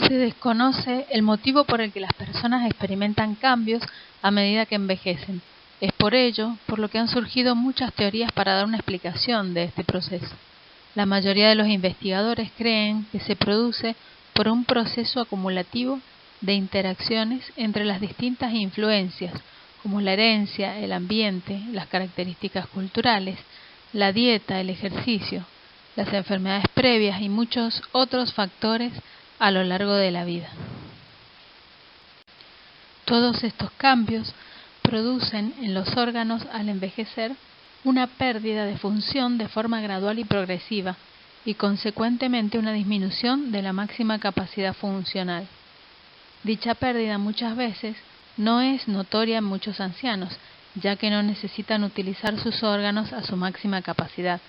Se desconoce el motivo por el que las personas experimentan cambios a medida que envejecen. Es por ello por lo que han surgido muchas teorías para dar una explicación de este proceso. La mayoría de los investigadores creen que se produce por un proceso acumulativo de interacciones entre las distintas influencias, como la herencia, el ambiente, las características culturales, la dieta, el ejercicio, las enfermedades previas y muchos otros factores a lo largo de la vida. Todos estos cambios producen en los órganos al envejecer una pérdida de función de forma gradual y progresiva y consecuentemente una disminución de la máxima capacidad funcional. Dicha pérdida muchas veces no es notoria en muchos ancianos, ya que no necesitan utilizar sus órganos a su máxima capacidad,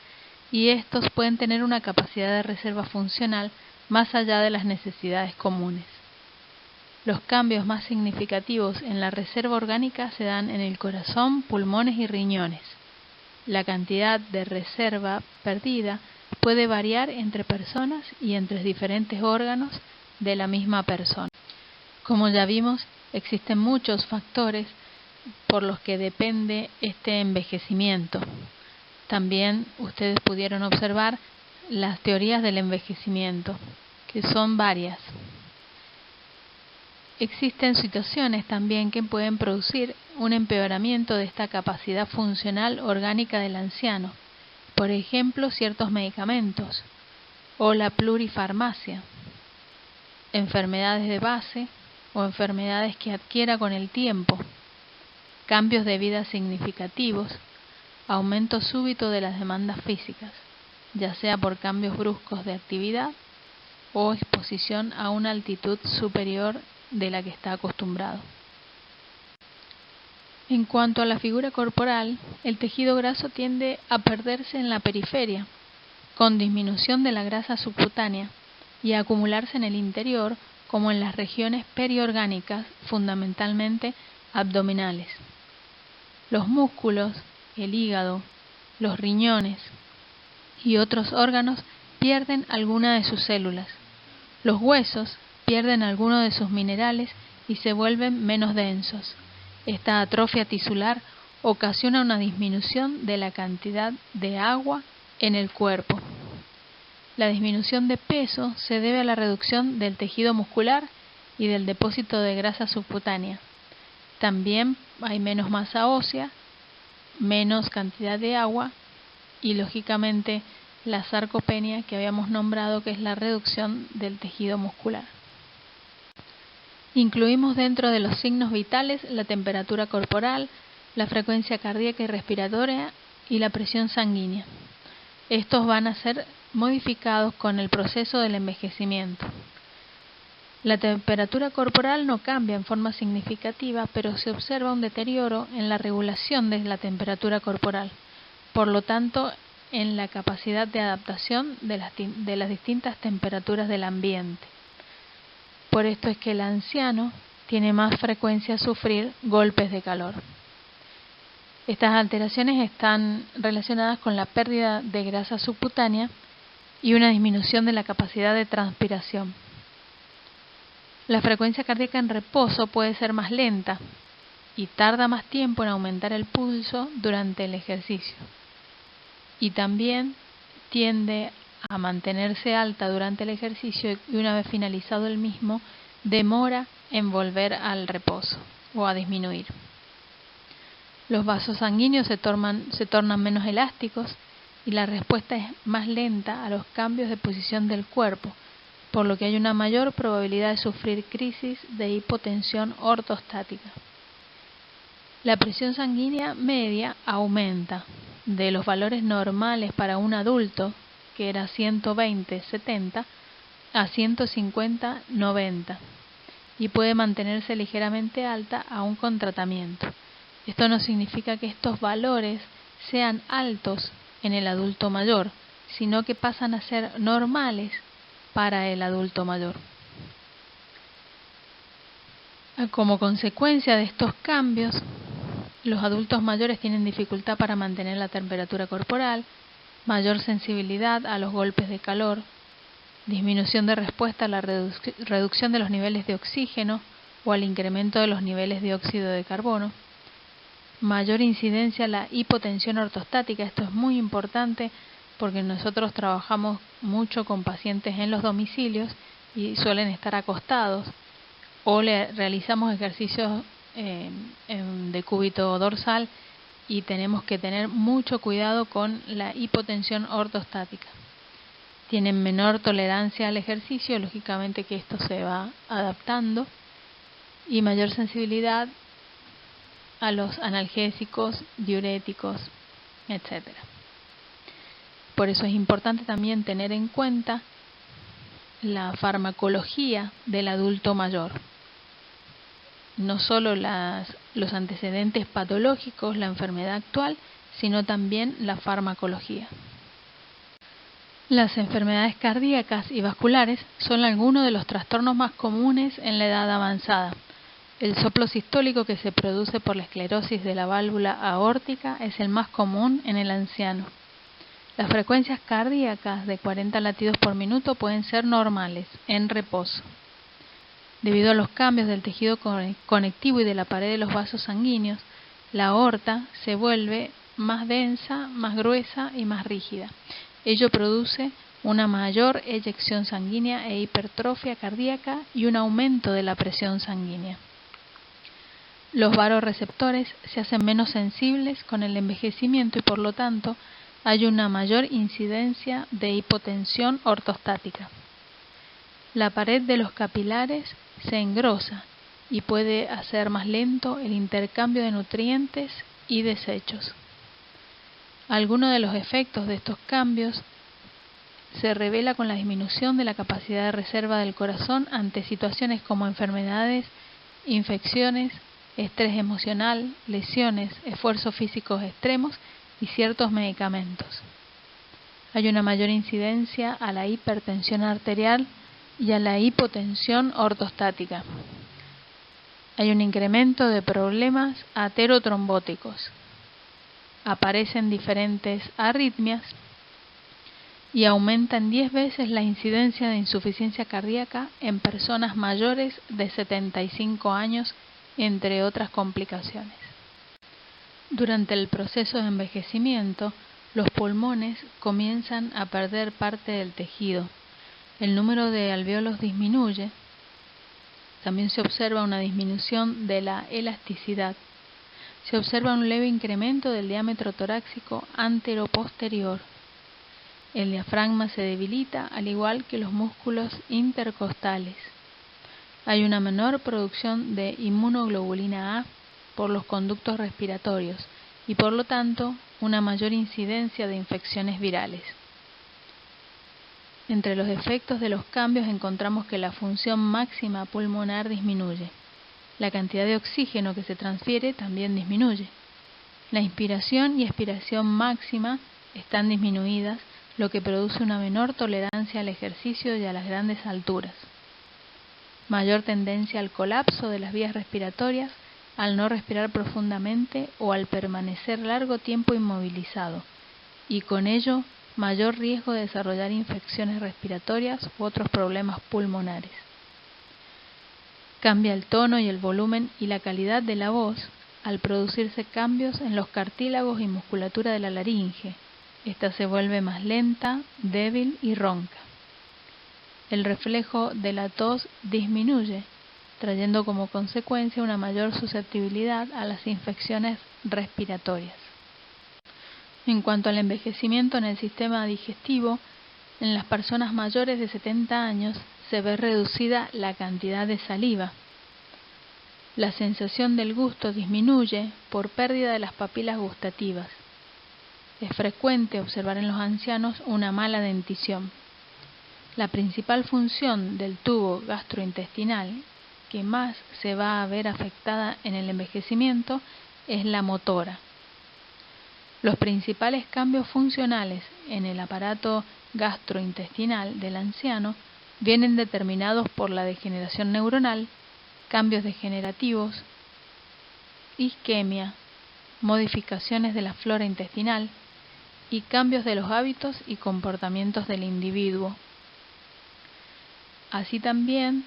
y estos pueden tener una capacidad de reserva funcional más allá de las necesidades comunes. Los cambios más significativos en la reserva orgánica se dan en el corazón, pulmones y riñones. La cantidad de reserva perdida puede variar entre personas y entre diferentes órganos de la misma persona. Como ya vimos, existen muchos factores por los que depende este envejecimiento. También ustedes pudieron observar las teorías del envejecimiento, que son varias. Existen situaciones también que pueden producir un empeoramiento de esta capacidad funcional orgánica del anciano, por ejemplo, ciertos medicamentos o la plurifarmacia, enfermedades de base o enfermedades que adquiera con el tiempo, cambios de vida significativos, aumento súbito de las demandas físicas, ya sea por cambios bruscos de actividad o exposición a una altitud superior de la que está acostumbrado. En cuanto a la figura corporal, el tejido graso tiende a perderse en la periferia, con disminución de la grasa subcutánea, y a acumularse en el interior, como en las regiones periorgánicas, fundamentalmente abdominales. Los músculos, el hígado, los riñones y otros órganos pierden alguna de sus células. Los huesos pierden algunos de sus minerales y se vuelven menos densos. Esta atrofia tisular ocasiona una disminución de la cantidad de agua en el cuerpo. La disminución de peso se debe a la reducción del tejido muscular y del depósito de grasa subcutánea. También hay menos masa ósea, menos cantidad de agua y, lógicamente, la sarcopenia que habíamos nombrado, que es la reducción del tejido muscular. Incluimos dentro de los signos vitales la temperatura corporal, la frecuencia cardíaca y respiratoria y la presión sanguínea. Estos van a ser modificados con el proceso del envejecimiento. La temperatura corporal no cambia en forma significativa, pero se observa un deterioro en la regulación de la temperatura corporal, por lo tanto, en la capacidad de adaptación de las distintas temperaturas del ambiente. Por esto es que el anciano tiene más frecuencia a sufrir golpes de calor. Estas alteraciones están relacionadas con la pérdida de grasa subcutánea y una disminución de la capacidad de transpiración. La frecuencia cardíaca en reposo puede ser más lenta y tarda más tiempo en aumentar el pulso durante el ejercicio. Y también tiende a mantenerse alta durante el ejercicio y una vez finalizado el mismo, demora en volver al reposo o a disminuir. Los vasos sanguíneos se tornan menos elásticos y la respuesta es más lenta a los cambios de posición del cuerpo, por lo que hay una mayor probabilidad de sufrir crisis de hipotensión ortostática. La presión sanguínea media aumenta de los valores normales para un adulto, que era 120/70, a 150/90, y puede mantenerse ligeramente alta aún con tratamiento. Esto no significa que estos valores sean altos en el adulto mayor, sino que pasan a ser normales para el adulto mayor. Como consecuencia de estos cambios, los adultos mayores tienen dificultad para mantener la temperatura corporal, mayor sensibilidad a los golpes de calor, disminución de respuesta a la reducción de los niveles de oxígeno o al incremento de los niveles de óxido de carbono, mayor incidencia a la hipotensión ortostática. Esto es muy importante porque nosotros trabajamos mucho con pacientes en los domicilios y suelen estar acostados, o realizamos ejercicios de cúbito dorsal y tenemos que tener mucho cuidado con la hipotensión ortostática. Tienen menor tolerancia al ejercicio, lógicamente que esto se va adaptando, y mayor sensibilidad a los analgésicos, diuréticos, etc. Por eso es importante también tener en cuenta la farmacología del adulto mayor. No solo los antecedentes patológicos, la enfermedad actual, sino también la farmacología. Las enfermedades cardíacas y vasculares son algunos de los trastornos más comunes en la edad avanzada. El soplo sistólico que se produce por la esclerosis de la válvula aórtica es el más común en el anciano. Las frecuencias cardíacas de 40 latidos por minuto pueden ser normales en reposo. Debido a los cambios del tejido conectivo y de la pared de los vasos sanguíneos, la aorta se vuelve más densa, más gruesa y más rígida. Ello produce una mayor eyección sanguínea e hipertrofia cardíaca y un aumento de la presión sanguínea. Los vasoreceptores se hacen menos sensibles con el envejecimiento y por lo tanto hay una mayor incidencia de hipotensión ortostática. La pared de los capilares se engrosa y puede hacer más lento el intercambio de nutrientes y desechos. Algunos de los efectos de estos cambios se revela con la disminución de la capacidad de reserva del corazón ante situaciones como enfermedades, infecciones, estrés emocional, lesiones, esfuerzos físicos extremos y ciertos medicamentos. Hay una mayor incidencia a la hipertensión arterial y a la hipotensión ortostática. Hay un incremento de problemas aterotrombóticos. Aparecen diferentes arritmias y aumentan 10 veces la incidencia de insuficiencia cardíaca en personas mayores de 75 años, entre otras complicaciones. Durante el proceso de envejecimiento, los pulmones comienzan a perder parte del tejido. El número de alvéolos disminuye. También se observa una disminución de la elasticidad. Se observa un leve incremento del diámetro torácico antero-posterior. El diafragma se debilita, al igual que los músculos intercostales. Hay una menor producción de inmunoglobulina A por los conductos respiratorios y, por lo tanto, una mayor incidencia de infecciones virales. Entre los efectos de los cambios encontramos que la función máxima pulmonar disminuye. La cantidad de oxígeno que se transfiere también disminuye. La inspiración y expiración máxima están disminuidas, lo que produce una menor tolerancia al ejercicio y a las grandes alturas. Mayor tendencia al colapso de las vías respiratorias al no respirar profundamente o al permanecer largo tiempo inmovilizado, y con ello mayor riesgo de desarrollar infecciones respiratorias u otros problemas pulmonares. Cambia el tono y el volumen y la calidad de la voz al producirse cambios en los cartílagos y musculatura de la laringe. Esta se vuelve más lenta, débil y ronca. El reflejo de la tos disminuye, trayendo como consecuencia una mayor susceptibilidad a las infecciones respiratorias. En cuanto al envejecimiento en el sistema digestivo, en las personas mayores de 70 años se ve reducida la cantidad de saliva. La sensación del gusto disminuye por pérdida de las papilas gustativas. Es frecuente observar en los ancianos una mala dentición. La principal función del tubo gastrointestinal, que más se va a ver afectada en el envejecimiento, es la motora. Los principales cambios funcionales en el aparato gastrointestinal del anciano vienen determinados por la degeneración neuronal, cambios degenerativos, isquemia, modificaciones de la flora intestinal y cambios de los hábitos y comportamientos del individuo. Así también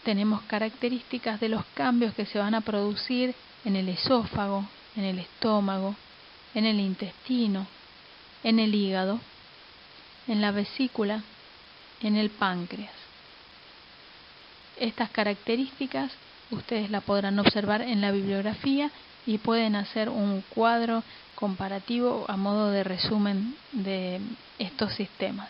tenemos características de los cambios que se van a producir en el esófago, en el estómago, en el intestino, en el hígado, en la vesícula, en el páncreas. Estas características ustedes las podrán observar en la bibliografía y pueden hacer un cuadro comparativo a modo de resumen de estos sistemas.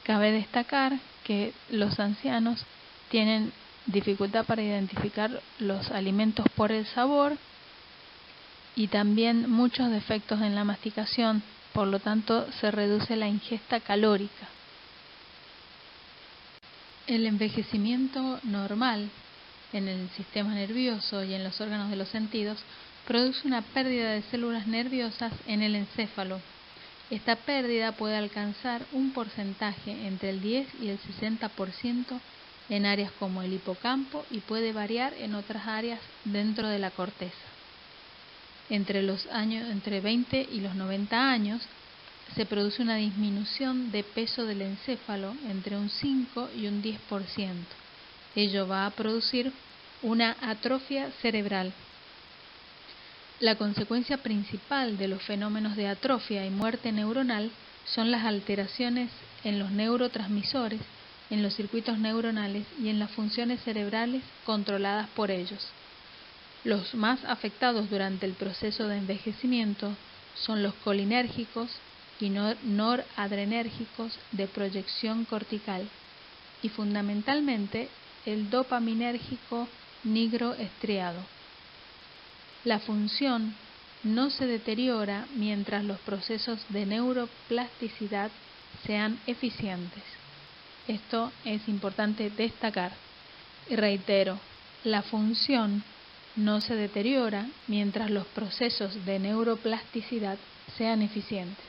Cabe destacar que los ancianos tienen dificultad para identificar los alimentos por el sabor y también muchos defectos en la masticación, por lo tanto se reduce la ingesta calórica. El envejecimiento normal en el sistema nervioso y en los órganos de los sentidos produce una pérdida de células nerviosas en el encéfalo. Esta pérdida puede alcanzar un porcentaje entre el 10 y el 60% en áreas como el hipocampo y puede variar en otras áreas dentro de la corteza. Entre 20 y los 90 años se produce una disminución de peso del encéfalo entre un 5 y un 10%. Ello va a producir una atrofia cerebral. La consecuencia principal de los fenómenos de atrofia y muerte neuronal son las alteraciones en los neurotransmisores, en los circuitos neuronales y en las funciones cerebrales controladas por ellos. Los más afectados durante el proceso de envejecimiento son los colinérgicos y noradrenérgicos de proyección cortical y fundamentalmente el dopaminérgico nigroestriado. La función no se deteriora mientras los procesos de neuroplasticidad sean eficientes. Esto es importante destacar. Y reitero, la función no se deteriora mientras los procesos de neuroplasticidad sean eficientes.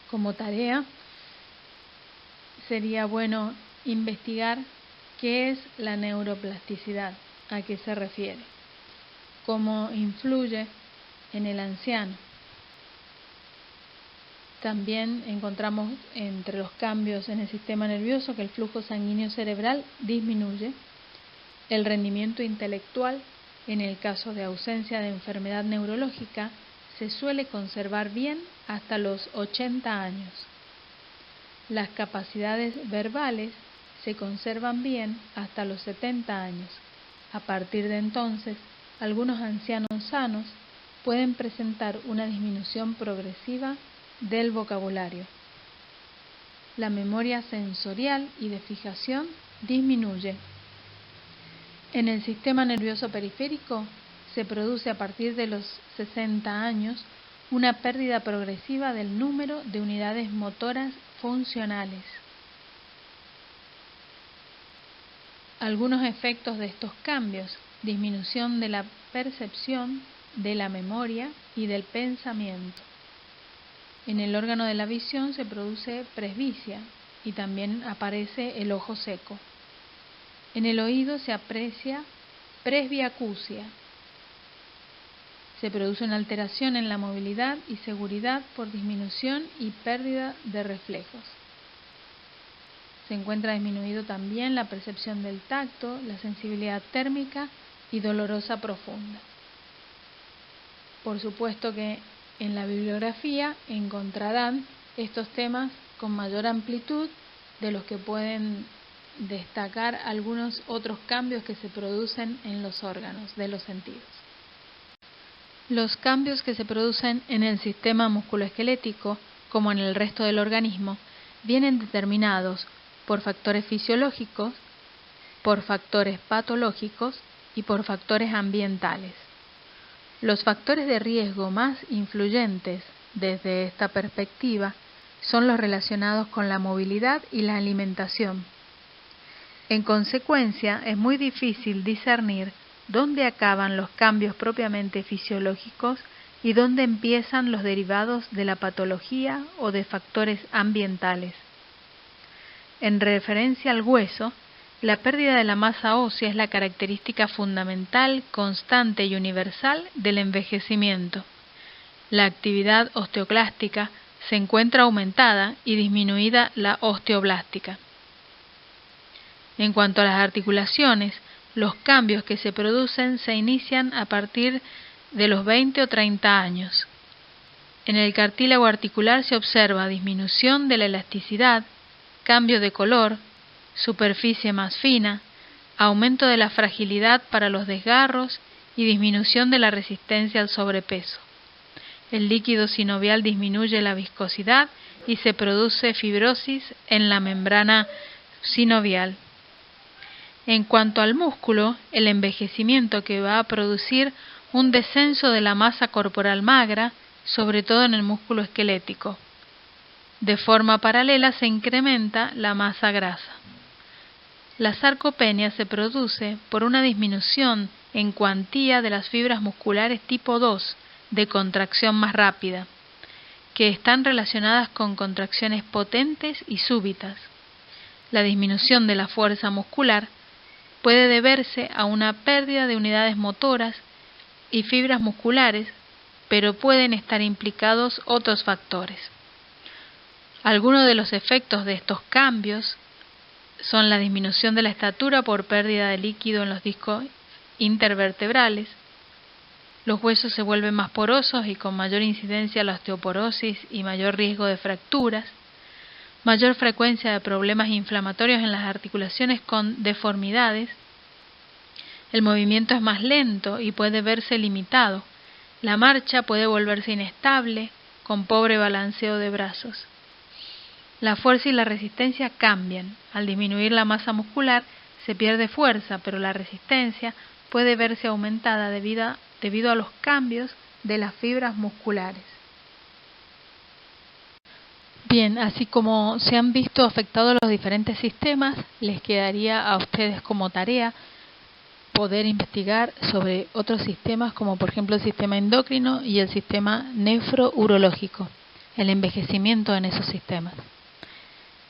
Como tarea, sería bueno investigar qué es la neuroplasticidad, a qué se refiere, cómo influye en el anciano. También encontramos entre los cambios en el sistema nervioso que el flujo sanguíneo cerebral disminuye, el rendimiento intelectual, en el caso de ausencia de enfermedad neurológica, se suele conservar bien hasta los 80 años. Las capacidades verbales se conservan bien hasta los 70 años. A partir de entonces, algunos ancianos sanos pueden presentar una disminución progresiva del vocabulario. La memoria sensorial y de fijación disminuye. En el sistema nervioso periférico se produce a partir de los 60 años una pérdida progresiva del número de unidades motoras funcionales. Algunos efectos de estos cambios: disminución de la percepción, de la memoria y del pensamiento. En el órgano de la visión se produce presbicia y también aparece el ojo seco. En el oído se aprecia presbiacusia. Se produce una alteración en la movilidad y seguridad por disminución y pérdida de reflejos. Se encuentra disminuido también la percepción del tacto, la sensibilidad térmica y dolorosa profunda. Por supuesto que en la bibliografía encontrarán estos temas con mayor amplitud, de los que pueden destacar algunos otros cambios que se producen en los órganos de los sentidos. Los cambios que se producen en el sistema musculoesquelético, como en el resto del organismo, vienen determinados por factores fisiológicos, por factores patológicos y por factores ambientales. Los factores de riesgo más influyentes desde esta perspectiva son los relacionados con la movilidad y la alimentación. En consecuencia, es muy difícil discernir dónde acaban los cambios propiamente fisiológicos y dónde empiezan los derivados de la patología o de factores ambientales. En referencia al hueso, la pérdida de la masa ósea es la característica fundamental, constante y universal del envejecimiento. La actividad osteoclástica se encuentra aumentada y disminuida la osteoblástica. En cuanto a las articulaciones, los cambios que se producen se inician a partir de los 20 o 30 años. En el cartílago articular se observa disminución de la elasticidad, cambio de color, superficie más fina, aumento de la fragilidad para los desgarros y disminución de la resistencia al sobrepeso. El líquido sinovial disminuye la viscosidad y se produce fibrosis en la membrana sinovial. En cuanto al músculo, el envejecimiento que va a producir un descenso de la masa corporal magra, sobre todo en el músculo esquelético. De forma paralela se incrementa la masa grasa. La sarcopenia se produce por una disminución en cuantía de las fibras musculares tipo 2 de contracción más rápida, que están relacionadas con contracciones potentes y súbitas. La disminución de la fuerza muscular puede deberse a una pérdida de unidades motoras y fibras musculares, pero pueden estar implicados otros factores. Algunos de los efectos de estos cambios son la disminución de la estatura por pérdida de líquido en los discos intervertebrales, los huesos se vuelven más porosos y con mayor incidencia a la osteoporosis y mayor riesgo de fracturas, mayor frecuencia de problemas inflamatorios en las articulaciones con deformidades, el movimiento es más lento y puede verse limitado, la marcha puede volverse inestable, con pobre balanceo de brazos. La fuerza y la resistencia cambian. Al disminuir la masa muscular se pierde fuerza, pero la resistencia puede verse aumentada debido a los cambios de las fibras musculares. Bien, así como se han visto afectados los diferentes sistemas, les quedaría a ustedes como tarea poder investigar sobre otros sistemas como por ejemplo el sistema endocrino y el sistema nefrourológico, el envejecimiento en esos sistemas.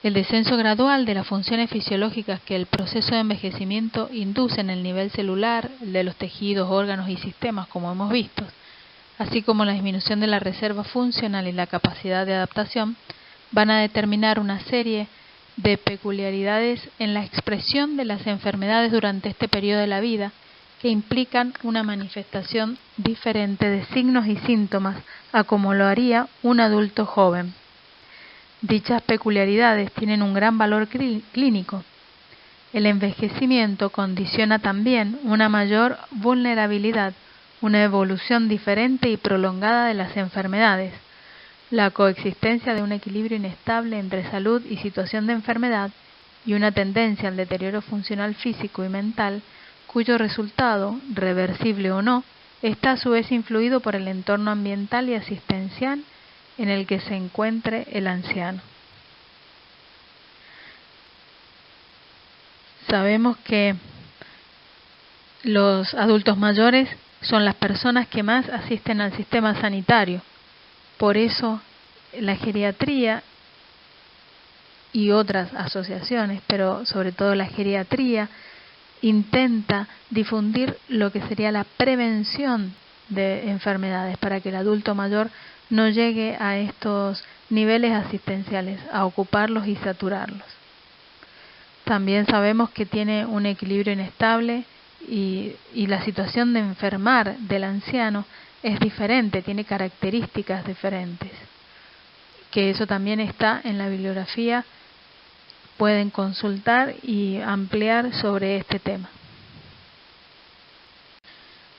El descenso gradual de las funciones fisiológicas que el proceso de envejecimiento induce en el nivel celular, de los tejidos, órganos y sistemas, como hemos visto, así como la disminución de la reserva funcional y la capacidad de adaptación, van a determinar una serie de peculiaridades en la expresión de las enfermedades durante este periodo de la vida que implican una manifestación diferente de signos y síntomas a como lo haría un adulto joven. Dichas peculiaridades tienen un gran valor clínico. El envejecimiento condiciona también una mayor vulnerabilidad, una evolución diferente y prolongada de las enfermedades, la coexistencia de un equilibrio inestable entre salud y situación de enfermedad y una tendencia al deterioro funcional físico y mental, cuyo resultado, reversible o no, está a su vez influido por el entorno ambiental y asistencial en el que se encuentre el anciano. Sabemos que los adultos mayores son las personas que más asisten al sistema sanitario. Por eso la geriatría y otras asociaciones, pero sobre todo la geriatría, intenta difundir lo que sería la prevención de enfermedades para que el adulto mayor no llegue a estos niveles asistenciales, a ocuparlos y saturarlos. También sabemos que tiene un equilibrio inestable y la situación de enfermar del anciano es diferente, tiene características diferentes, que eso también está en la bibliografía, pueden consultar y ampliar sobre este tema.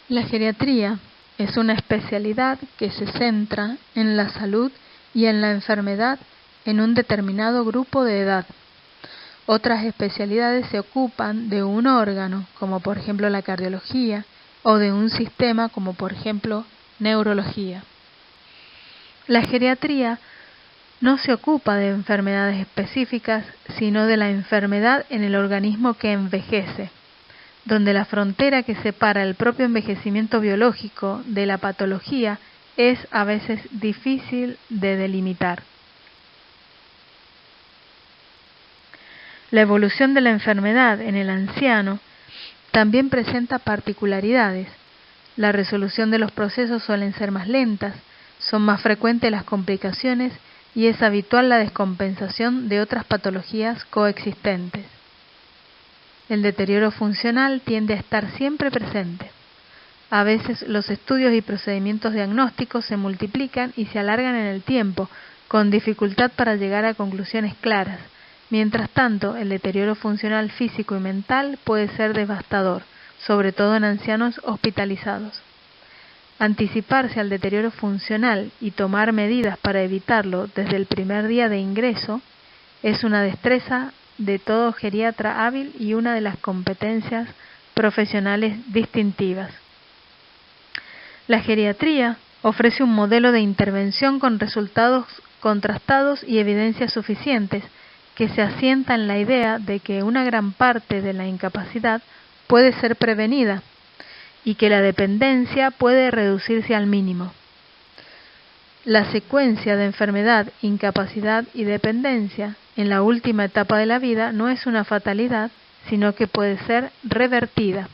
La geriatría es una especialidad que se centra en la salud y en la enfermedad en un determinado grupo de edad. Otras especialidades se ocupan de un órgano, como por ejemplo la cardiología, o de un sistema, como por ejemplo neurología. La geriatría no se ocupa de enfermedades específicas, sino de la enfermedad en el organismo que envejece, donde la frontera que separa el propio envejecimiento biológico de la patología es a veces difícil de delimitar. La evolución de la enfermedad en el anciano también presenta particularidades. La resolución de los procesos suelen ser más lentas, son más frecuentes las complicaciones y es habitual la descompensación de otras patologías coexistentes. El deterioro funcional tiende a estar siempre presente. A veces los estudios y procedimientos diagnósticos se multiplican y se alargan en el tiempo, con dificultad para llegar a conclusiones claras. Mientras tanto, el deterioro funcional físico y mental puede ser devastador, sobre todo en ancianos hospitalizados. Anticiparse al deterioro funcional y tomar medidas para evitarlo desde el primer día de ingreso es una destreza de todo geriatra hábil y una de las competencias profesionales distintivas. La geriatría ofrece un modelo de intervención con resultados contrastados y evidencias suficientes, que se asienta en la idea de que una gran parte de la incapacidad puede ser prevenida y que la dependencia puede reducirse al mínimo. La secuencia de enfermedad, incapacidad y dependencia en la última etapa de la vida no es una fatalidad, sino que puede ser revertida.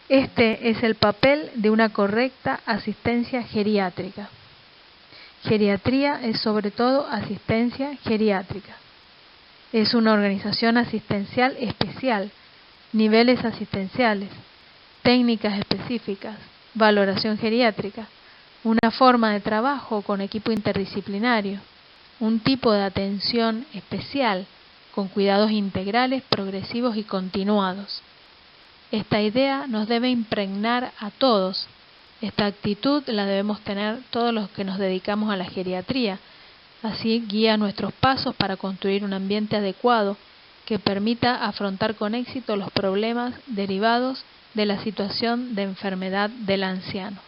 Este es el papel de una correcta asistencia geriátrica. Geriatría es sobre todo asistencia geriátrica. Es una organización asistencial especial, niveles asistenciales, técnicas específicas, valoración geriátrica, una forma de trabajo con equipo interdisciplinario, un tipo de atención especial con cuidados integrales, progresivos y continuados. Esta idea nos debe impregnar a todos. Esta actitud la debemos tener todos los que nos dedicamos a la geriatría. Así guía nuestros pasos para construir un ambiente adecuado que permita afrontar con éxito los problemas derivados de la situación de enfermedad del anciano.